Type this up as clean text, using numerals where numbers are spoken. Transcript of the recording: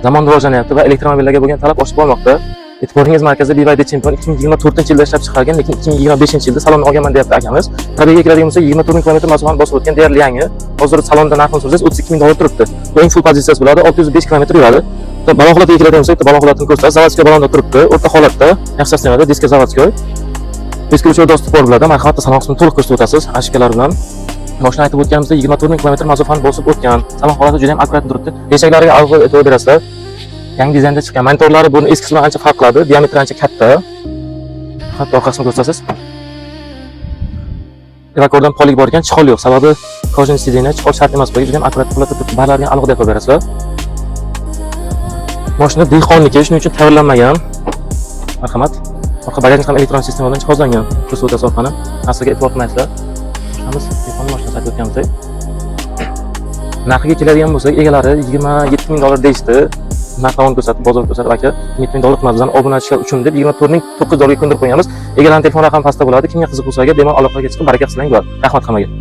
Zamon rivojlanyapti va elektromobillarga bo'lgan talab oshib bormoqda. E'tiboringiz markazida BYD Champion 2024-yilda ishlab chiqarilgan, lekin 2025-yilda salonni olganman deyapti akamiz. Tabiiyga keladigan bo'lsa 24 ming kilometr masofani bosib o'tgan deyarli yangi. Hozir salonda narxini so'rasangiz 32 ming dollar turibdi. Bu eng full pozitsiyasi bo'ladi, 605 kilometr yuradi. Balon holatiga keladigan bo'lsak, balon holatini ko'rsatadi. Zavodskiy balonda turibdi. O'rta holatda, yaxshi sistemada, diska zavodskiy. Eski uchar dostupor bo'ladi. Marhamatda salon qismini to'liq ko'rsatib o'tasiz ashkalar bilan. Mashina aytib o'tganimizda 24 ming kilometr masofani bosib o'tgan. Salon holati juda ham akkurat turibdi. Eshaklariga e'tibor berasizlar. Yangi dizaynda chiqqan. Monitorlari buni eskisi bilan ancha farq qiladi. Diametri ancha katta. Hatto orqasini ko'rsatasiz. Evakordan polik bor ekan, chiqol yo'q. Sababi kojin sidena chiqol shart emas bo'lgan, juda ham akkurat holatda turibdi. Barlarga alohida e'tibor berasizlar. Mashina dehqonniki, shuning uchun tayyorlanmagan. Marhamat. Orqa bagajni ham elektron sistema bilan jihozlangan. Ko'rsatib o'tasiz orqani. Asliga e'tibor qilmaysizlar. Biz telefon mashinasi aytib o'tganimizda narxiga keladigan bo'lsak, egalari 27 ming dollar deyishdi. Narxini ko'rsatib, bozor ko'rsatib aka 27 ming dollar qilamiz bizdan obunachilar uchun deb 24 ming 900 dollarga ko'ndirib qo'yamiz. Egalarning telefon raqami pastda bo'ladi. Kimga qiziq bo'lsa, bemalol aloqaga chiqib baraka qilsang bo'ladi. Rahmat hammaga.